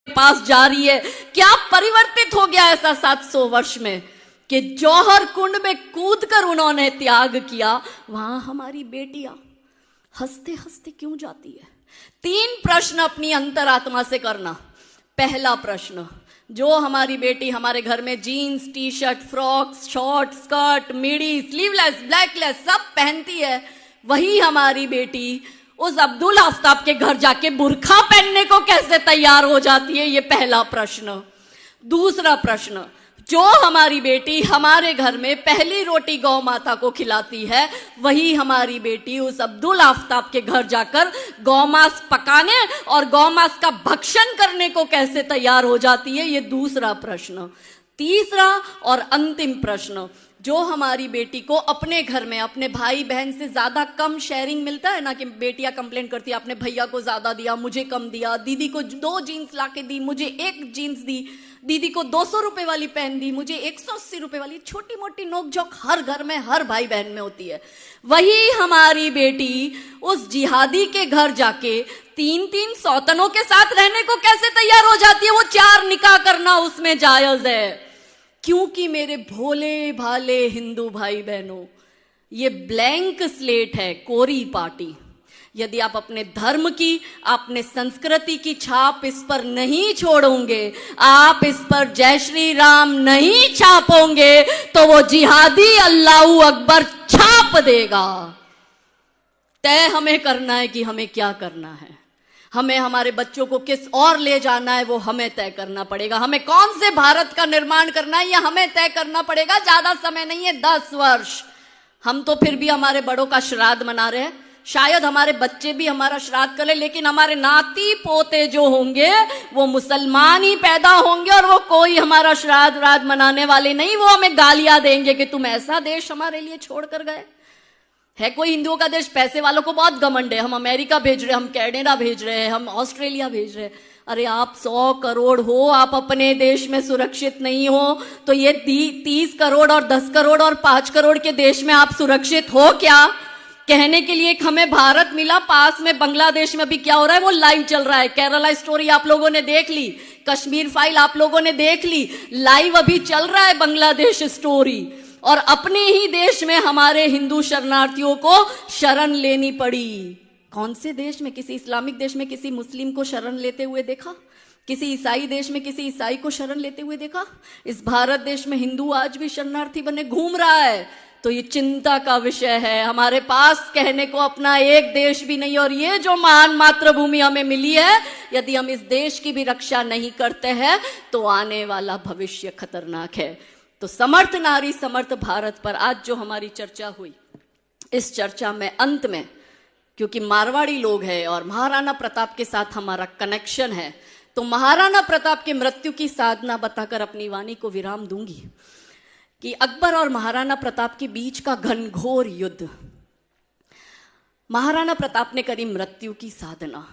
पास जा रही है। क्या परिवर्तित हो गया ऐसा 700 वर्ष में कि जौहर कुंड में कूदकर उन्होंने त्याग किया। वहां हमारी बेटियां हंसते हंसते क्यों जाती है? 3 प्रश्न अपनी अंतरात्मा से करना। पहला प्रश्न, जो हमारी बेटी हमारे घर में jeans, T shirt, frocks, short, skirt, midi, sleeveless, backless सब पहनती है, वही हमारी बेटी उस अब्दुल आफ्ताब के घर जाके बुर्खा पहनने को कैसे तैयार हो जाती है? ये पहला प्रश्न। दूसरा प्रश्न, जो हमारी बेटी हमारे घर में पहली रोटी गौ माता को खिलाती है, वही हमारी बेटी उस अब्दुल आफ्ताब के घर जाकर गौमांस पकाने और गौमांस का भक्षण करने को कैसे तैयार हो जाती है? ये दूसरा प्रश्न। तीसरा और अंतिम प्रश्न, जो हमारी बेटी को अपने घर में अपने भाई बहन से ज्यादा कम शेयरिंग मिलता है ना, कि बेटियां कंप्लेंट करती है आपने भैया को ज्यादा दिया, मुझे कम दिया, दीदी को 2 जीन्स लाके दी, मुझे 1 जीन्स दी, दीदी को 200 रुपए वाली पहन दी, मुझे 180 रुपए वाली। छोटी मोटी नोकझोंक हर घर में हर भाई बहन में होती है। वही हमारी बेटी उस जिहादी के घर जाके 3-3 सौतनों के साथ रहने को कैसे तैयार हो जाती है? वो 4 निकाह करना उसमें जायज है। क्योंकि मेरे भोले भाले हिंदू भाई बहनों, ये ब्लैंक स्लेट है, कोरी पार्टी। यदि आप अपने धर्म की, अपने संस्कृति की छाप इस पर नहीं छोड़ोगे, आप इस पर जय श्री राम नहीं छापोगे, तो वो जिहादी अल्लाहू अकबर छाप देगा। तय हमें करना है कि हमें क्या करना है। हमें हमारे बच्चों को किस और ले जाना है वो हमें तय करना पड़ेगा। हमें कौन से भारत का निर्माण करना है, यह हमें तय करना पड़ेगा। ज्यादा समय नहीं है, 10 वर्ष। हम तो फिर भी हमारे बड़ों का श्राद्ध मना रहे हैं, शायद हमारे बच्चे भी हमारा श्राद्ध करें, लेकिन हमारे नाती पोते जो होंगे वो मुसलमान ही पैदा होंगे और वो कोई हमारा श्राद्ध राद मनाने वाले नहीं। वो हमें गालियां देंगे कि तुम ऐसा देश हमारे लिए छोड़ कर गए। है कोई हिंदुओं का देश? पैसे वालों को बहुत घमंड है, हम अमेरिका भेज रहे हैं, हम कनाडा भेज रहे हैं, हम ऑस्ट्रेलिया भेज रहे हैं। अरे आप 100 करोड़ हो, आप अपने देश में सुरक्षित नहीं हो, तो ये 30 करोड़ और 10 करोड़ और 5 करोड़ के देश में आप सुरक्षित हो क्या? कहने के लिए हमें भारत मिला, पास में बांग्लादेश में अभी क्या हो रहा है वो लाइव चल रहा है। केरला स्टोरी आप लोगों ने देख ली, कश्मीर फाइल आप लोगों ने देख ली, लाइव अभी चल रहा है बांग्लादेश स्टोरी। और अपने ही देश में हमारे हिंदू शरणार्थियों को शरण लेनी पड़ी। कौन से देश में? किसी इस्लामिक देश में किसी मुस्लिम को शरण लेते हुए देखा? किसी ईसाई देश में किसी ईसाई को शरण लेते हुए देखा? इस भारत देश में हिंदू आज भी शरणार्थी बने घूम रहा है। तो ये चिंता का विषय है। हमारे पास कहने को अपना एक देश भी नहीं, और ये जो महान मातृभूमि हमें मिली है, यदि हम इस देश की भी रक्षा नहीं करते हैं तो आने वाला भविष्य खतरनाक है। तो समर्थ नारी समर्थ भारत पर आज जो हमारी चर्चा हुई, इस चर्चा में अंत में, क्योंकि मारवाड़ी लोग हैं और महाराणा प्रताप के साथ हमारा कनेक्शन है, तो महाराणा प्रताप की मृत्यु की साधना बताकर अपनी वाणी को विराम दूंगी कि अकबर और महाराणा प्रताप के बीच का घनघोर युद्ध, महाराणा प्रताप ने करी मृत्यु की साधना।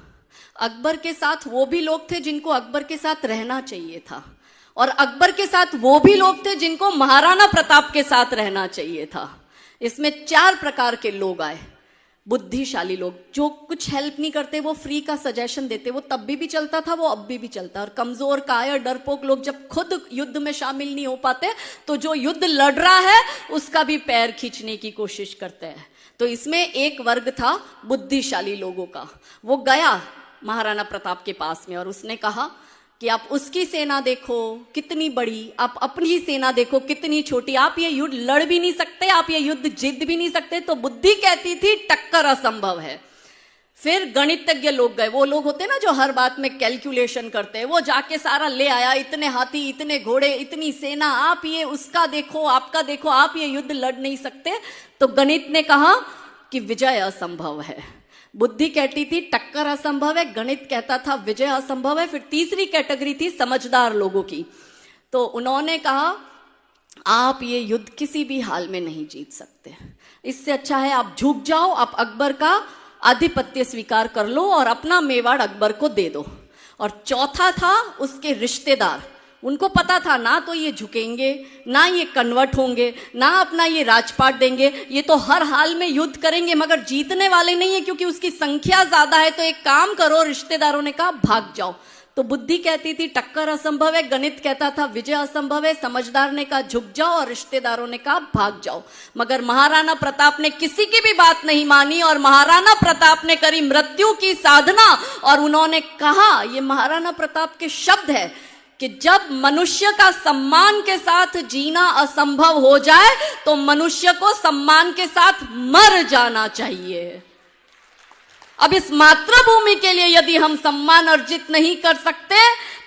अकबर के साथ वो भी लोग थे जिनको अकबर के साथ रहना चाहिए था, और अकबर के साथ वो भी लोग थे जिनको महाराणा प्रताप के साथ रहना चाहिए था। इसमें 4 प्रकार के लोग आए। बुद्धिशाली लोग, जो कुछ हेल्प नहीं करते, वो फ्री का सजेशन देते, वो तब भी चलता था, वो अब भी चलता है। और कमजोर कायर डरपोक लोग जब खुद युद्ध में शामिल नहीं हो पाते, तो जो युद्ध लड़ रहा है उसका भी पैर खींचने की कोशिश करते हैं। तो इसमें एक वर्ग था बुद्धिशाली लोगों का। वो गया महाराणा प्रताप के पास में और उसने कहा कि आप उसकी सेना देखो कितनी बड़ी, आप अपनी सेना देखो कितनी छोटी, आप ये युद्ध लड़ भी नहीं सकते, आप ये युद्ध जीत भी नहीं सकते। तो बुद्धि कहती थी टक्कर असंभव है। फिर गणितज्ञ लोग गए, वो लोग होते ना जो हर बात में कैलकुलेशन करते हैं, वो जाके सारा ले आया, इतने हाथी, इतने घोड़े, इतनी सेना, आप ये उसका देखो, आपका देखो, आप ये युद्ध लड़ नहीं सकते। तो गणित ने कहा कि विजय असंभव है। बुद्धि कहती थी टक्कर असंभव है, गणित कहता था विजय असंभव है। फिर तीसरी कैटेगरी थी समझदार लोगों की, तो उन्होंने कहा आप ये युद्ध किसी भी हाल में नहीं जीत सकते, इससे अच्छा है आप झुक जाओ, आप अकबर का आधिपत्य स्वीकार कर लो और अपना मेवाड़ अकबर को दे दो। और चौथा था उसके रिश्तेदार, उनको पता था ना तो ये झुकेंगे, ना ये कन्वर्ट होंगे, ना अपना ये राजपाट देंगे, ये तो हर हाल में युद्ध करेंगे मगर जीतने वाले नहीं है क्योंकि उसकी संख्या ज्यादा है। तो एक काम करो, रिश्तेदारों ने कहा भाग जाओ। तो बुद्धि कहती थी टक्कर असंभव है, गणित कहता था विजय असंभव है, समझदार ने कहा झुक जाओ और रिश्तेदारों ने कहा भाग जाओ। मगर महाराणा प्रताप ने किसी की भी बात नहीं मानी और महाराणा प्रताप ने करी मृत्यु की साधना। और उन्होंने कहा, ये महाराणा प्रताप के शब्द है कि जब मनुष्य का सम्मान के साथ जीना असंभव हो जाए तो मनुष्य को सम्मान के साथ मर जाना चाहिए। अब इस मातृभूमि के लिए यदि हम सम्मान अर्जित नहीं कर सकते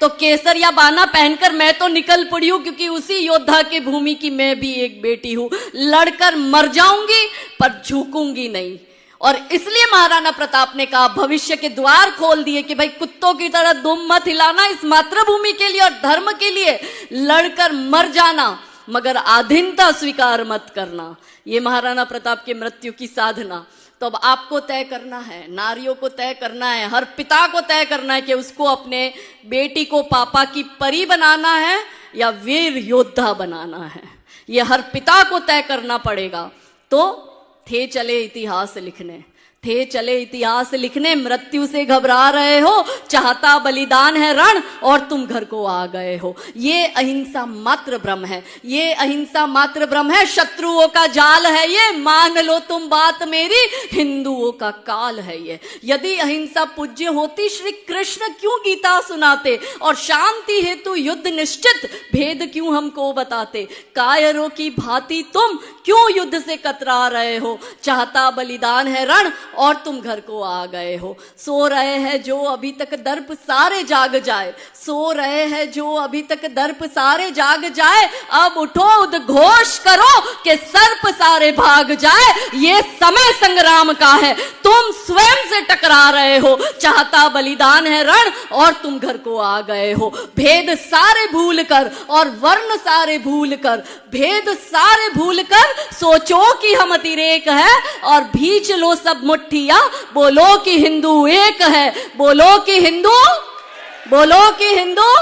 तो केसरिया बाना पहनकर मैं तो निकल पड़ी हूं, क्योंकि उसी योद्धा की भूमि की मैं भी एक बेटी हूं। लड़कर मर जाऊंगी पर झुकूंगी नहीं। और इसलिए महाराणा प्रताप ने कहा, भविष्य के द्वार खोल दिए कि भाई कुत्तों की तरह दुम मत हिलाना, इस मातृभूमि के लिए और धर्म के लिए लड़कर मर जाना, मगर आधीनता स्वीकार मत करना। ये महाराणा प्रताप की मृत्यु की साधना। तो अब आपको तय करना है, नारियों को तय करना है, हर पिता को तय करना है कि उसको अपने बेटी को पापा की परी बनाना है या वीर योद्धा बनाना है। ये हर पिता को तय करना पड़ेगा। तो थे चले इतिहास लिखने, थे चले इतिहास लिखने, मृत्यु से घबरा रहे हो, चाहता बलिदान है रण और तुम घर को आ गए हो। ये अहिंसा मात्र ब्रह्म है, ये अहिंसा मात्र ब्रह्म है। शत्रुओं का जाल है ये, मान लो तुम बात मेरी, हिंदुओं का काल है ये। यदि अहिंसा पूज्य होती श्री कृष्ण क्यों गीता सुनाते और शांति हेतु युद्ध निश्चित भेद क्यों हमको बताते। कायरों की भांति तुम क्यों युद्ध से कतरा रहे हो, चाहता बलिदान है रण और तुम घर को आ गए हो। सो रहे हैं जो अभी तक दर्प सारे जाग जाए, सो रहे हैं जो अभी तक दर्प सारे जाग जाए, अब उठो उद्घोष करो कि सर्प सारे भाग जाए। ये समय संग्राम का है, तुम स्वयं से टकरा रहे हो, चाहता बलिदान है रण और तुम घर को आ गए हो। भेद सारे भूल कर और वर्ण सारे भूल कर, भेद सारे भूल कर सोचो कि हम अतिरेक है और भींच लो सब मुट्ठिया, बोलो कि हिंदू एक है, बोलो कि हिंदू, बोलो कि हिंदू।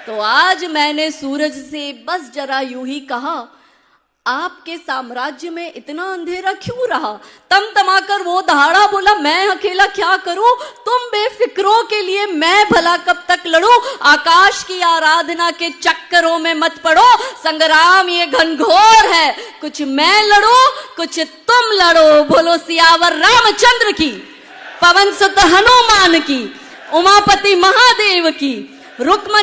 तो आज मैंने सूरज से बस जरा यूं ही कहा, आपके साम्राज्य में इतना अंधेरा क्यों रहा। तमतमाकर वो दहाड़ा बोला, मैं अकेला क्या करूं, तुम बेफिक्रों के लिए मैं भला कब तक लड़ूं। आकाश की आराधना के चक्करों में मत पड़ो, संग्राम ये घनघोर है, कुछ मैं लड़ूं कुछ तुम लड़ो। बोलो सियावर रामचंद्र की, पवन सुत हनुमान की, उमापति महादेव की, रुक्मणी